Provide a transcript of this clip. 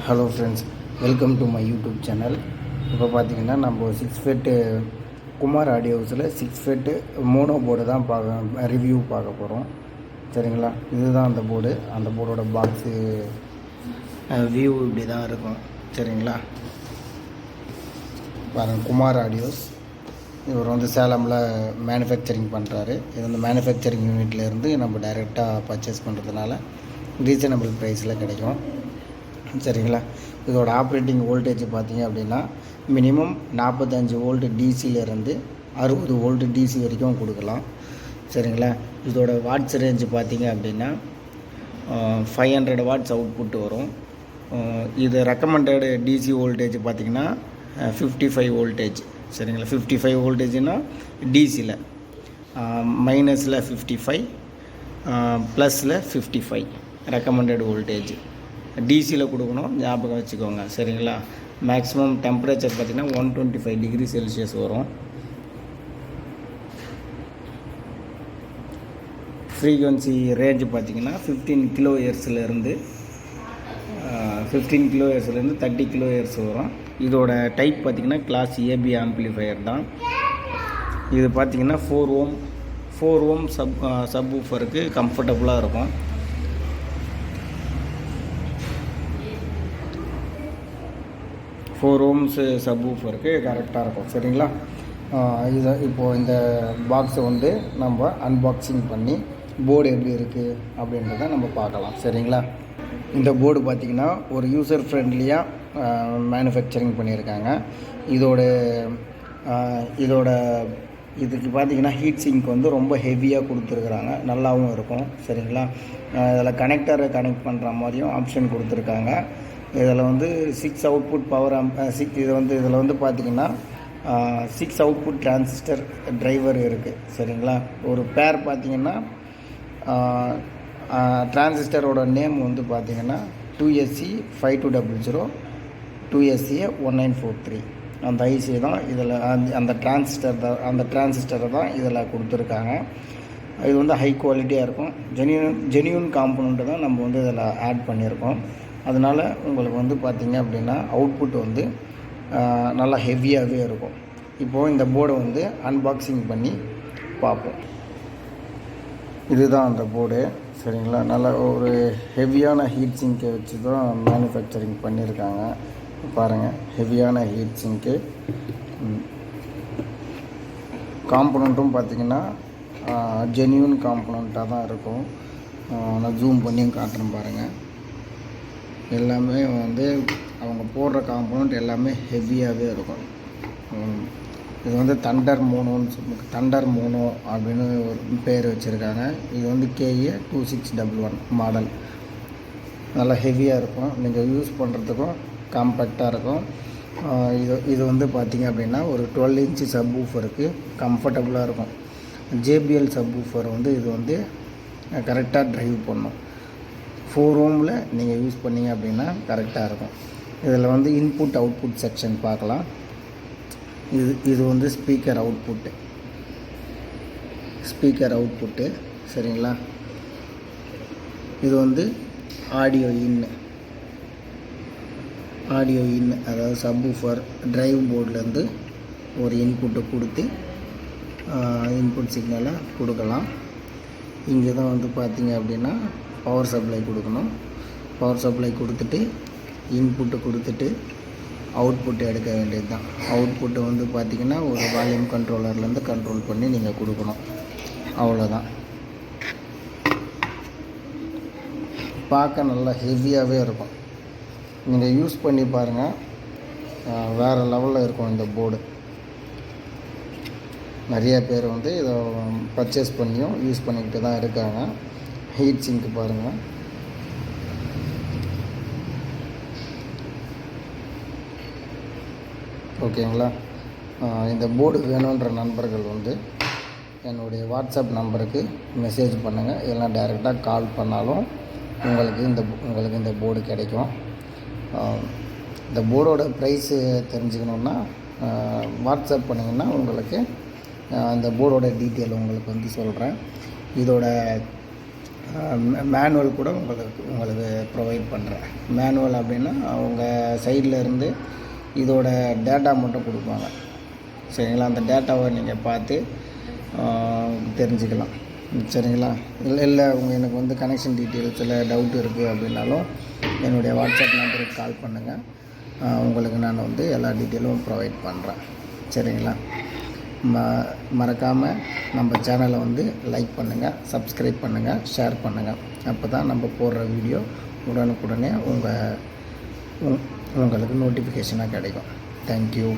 Hello friends, welcome to my YouTube channel. இப்போ பார்த்தீங்கன்னா நம்ம 6 ஃபெட்டு குமார் ஆடியோஸில் 6 ஃபெட்டு மோனோ போர்டு தான் ரிவ்யூ பார்க்க போகிறோம். சரிங்களா, இதுதான் அந்த போர்டு. அந்த போர்டோட பாக்ஸு வியூ இப்படி தான் இருக்கும். சரிங்களா, பாருங்கள், குமார் ஆடியோஸ். இவர் வந்து சேலமில் மேனுஃபேக்சரிங் பண்ணுறாரு. இது வந்து மேனுஃபேக்சரிங் யூனிட்லேருந்து நம்ம டைரெக்டாக பர்ச்சேஸ் பண்ணுறதுனால ரீசனபிள் ப்ரைஸில் கிடைக்கும். சரிங்களா, இதோட ஆப்ரேட்டிங் வோல்டேஜ் பார்த்திங்க அப்படின்னா மினிமம் 45 வோல்ட் டிசியிலேருந்து 60 வோல்ட் டிசி வரைக்கும் கொடுக்கலாம். சரிங்களா, இதோட வாட்ஸ் ரேஞ்சு பார்த்திங்க அப்படின்னா 500 வாட்ஸ் அவுட்புட் வரும். இது ரெக்கமெண்டட் டிசி வோல்டேஜ் பார்த்திங்கன்னா 55 வோல்டேஜ். சரிங்களா, 55 வோல்டேஜ்னால் டிசியில், மைனஸில் 55, ப்ளஸில் 55 ரெக்கமெண்டட் வோல்டேஜ். டிசியில் கொடுக்கணும், ஞாபகம் வச்சுக்கோங்க. சரிங்களா, மேக்ஸிமம் டெம்பரேச்சர் பார்த்திங்கன்னா 125 டிகிரி செல்சியஸ் வரும். ஃப்ரீக்வன்சி ரேஞ்சு பார்த்திங்கன்னா 15 கிலோஹெர்ட்ஸ்லேருந்து 30 கிலோஹெர்ட்ஸ் வரும். இதோட டைப் பார்த்திங்கன்னா கிளாஸ் ஏபி ஆம்ப்ளிஃபையர் தான். இது பார்த்திங்கன்னா 4 ஓம் சப் ஊஃபருக்கு கம்ஃபர்டபுளாக இருக்கும். ஃபோர் ஓம்ஸு சப் ஊஃபருக்கு கரெக்டாக இருக்கும். சரிங்களா, இதை இப்போது இந்த பாக்ஸை வந்து நம்ம அன்பாக்சிங் பண்ணி போர்டு எப்படி இருக்குது அப்படின்றத நம்ம பார்க்கலாம். சரிங்களா, இந்த போர்டு பார்த்திங்கன்னா ஒரு யூசர் ஃப்ரெண்ட்லியாக மேனுஃபேக்சரிங் பண்ணியிருக்காங்க. இதுக்கு பார்த்திங்கன்னா ஹீட் சிங்க் வந்து ரொம்ப ஹெவியாக கொடுத்துருக்குறாங்க, நல்லாவும் இருக்கும். சரிங்களா, இதில் கனெக்டரை கனெக்ட் பண்ணுற மாதிரியும் ஆப்ஷன் கொடுத்துருக்காங்க. இதில் வந்து 6 அவுட்புட் பவர் இதில் வந்து பார்த்திங்கன்னா 6 அவுட்புட் டிரான்சிஸ்டர் டிரைவர் இருக்குது. சரிங்களா, ஒரு பேர் பார்த்திங்கன்னா டிரான்சிஸ்டரோட நேம் வந்து பார்த்திங்கன்னா 2SC5200 2SCA1943. அந்த ஐசி தான் இதில் அந்த டிரான்சிஸ்டரை தான் இதில் கொடுத்துருக்காங்க. இது வந்து ஹை குவாலிட்டியாக இருக்கும். ஜெனியூன் காம்பனண்ட்டு தான் நம்ம வந்து இதில் ஆட் பண்ணியிருக்கோம். அதனால் உங்களுக்கு வந்து பார்த்திங்க அப்படின்னா அவுட்புட் வந்து நல்லா ஹெவியாகவே இருக்கும். இப்போது இந்த போர்டை வந்து அன்பாக்சிங் பண்ணி பார்ப்போம். இதுதான் அந்த போர்டு. சரிங்களா, நல்லா ஒரு ஹெவியான ஹீட் சிங்கை வச்சு தான் மேனுஃபேக்சரிங் பண்ணியிருக்காங்க. பாருங்கள், ஹெவியான ஹீட் சிங்க்கு. காம்பனண்ட்டும் பார்த்திங்கன்னா ஜென்யூன் காம்பனண்ட்டாக தான் இருக்கும். நான் ஜூம் பண்ணியும் காட்டுறேன் பாருங்கள். எல்லாமே வந்து அவங்க போடுற காம்பனண்ட் எல்லாமே ஹெவியாகவே இருக்கும். இது வந்து தண்டர் மோனோ அப்படின்னு ஒரு பேர் வச்சுருக்காங்க. இது வந்து KA 2611 மாடல். நல்லா ஹெவியாக இருக்கும், நீங்கள் யூஸ் பண்ணுறதுக்கும் காம்பேக்டாக இருக்கும். இது வந்து பார்த்திங்க அப்படின்னா ஒரு 12 இன்ச்சு சப் ஊஃபருக்கு கம்ஃபர்டபுளாக இருக்கும். JBL சப் ஊஃபர் வந்து இது வந்து கரெக்டாக ட்ரைவ் பண்ணும். 4 ஓமில் நீங்கள் யூஸ் பண்ணிங்க அப்படின்னா கரெக்டாக இருக்கும். இதில் வந்து இன்புட் அவுட்புட் செக்ஷன் பார்க்கலாம். இது வந்து ஸ்பீக்கர் அவுட்புட்டு. சரிங்களா, இது வந்து ஆடியோ இன், அதாவது சப் ஊஃபர் டிரைவ் போர்ட்லேருந்து ஒரு இன்புட்டை கொடுத்து இன்புட் சிக்னலை கொடுக்கலாம். இங்கே தான் வந்து பார்த்திங்க அப்படின்னா பவர் சப்ளை கொடுக்கணும். பவர் சப்ளை கொடுத்துட்டு இன்புட்டு கொடுத்துட்டு அவுட்புட்டு எடுக்க வேண்டியது தான். அவுட்புட்டு வந்து பார்த்திங்கன்னா ஒரு வால்யூம் கண்ட்ரோலர்லேருந்து கண்ட்ரோல் பண்ணி நீங்கள் கொடுக்கணும். அவ்வளோதான். பார்க்க நல்லா ஹெவியாகவே இருக்கும். நீங்கள் யூஸ் பண்ணி பாருங்கள், வேறு லெவலில் இருக்கும் இந்த போர்டு. நிறைய பேர் வந்து இதை பர்ச்சேஸ் பண்ணியும் யூஸ் பண்ணிக்கிட்டு தான் இருக்காங்க. ஹீட் சிங்க் பாருங்கள். ஓகேங்களா, இந்த போர்டு வேணுன்ற நண்பர்கள் வந்து என்னுடைய வாட்ஸ்அப் நம்பருக்கு மெசேஜ் பண்ணுங்கள். இல்லைனா டைரெக்டாக கால் பண்ணாலும் உங்களுக்கு இந்த போர்டு கிடைக்கும். இந்த போர்டோட ப்ரைஸு தெரிஞ்சுக்கணுன்னா வாட்ஸ்அப் பண்ணிங்கன்னா உங்களுக்கு இந்த போர்டோட டீட்டெயில் உங்களுக்கு வந்து சொல்கிறேன். இதோட மேனுவல் கூட உங்களுக்கு ப்ரொவைட் பண்ணுறேன். மேனுவல் அப்படின்னா அவங்க சைடில் இருந்து இதோட டேட்டா மட்டும் கொடுப்பாங்க. சரிங்களா? அந்த டேட்டாவை நீங்கள் பார்த்து தெரிஞ்சுக்கலாம். சரிங்களா? இல்லை எனக்கு வந்து கனெக்ஷன் டீட்டெயில்ஸில் டவுட் இருக்குது அப்படின்னாலும் என்னுடைய வாட்ஸ்அப் நம்பருக்கு கால் பண்ணுங்கள். உங்களுக்கு நான் வந்து எல்லா டீட்டெயிலும் ப்ரொவைட் பண்ணுறேன். சரிங்களா? மறக்காமல் நம்ம சேனலை வந்து லைக் பண்ணுங்கள், சப்ஸ்கிரைப் பண்ணுங்கள், ஷேர் பண்ணுங்கள். அப்போ தான் நம்ம போடுற வீடியோ உடனுக்குடனே உங்களுக்கு நோட்டிஃபிகேஷனாக கிடைக்கும். தேங்க்யூ.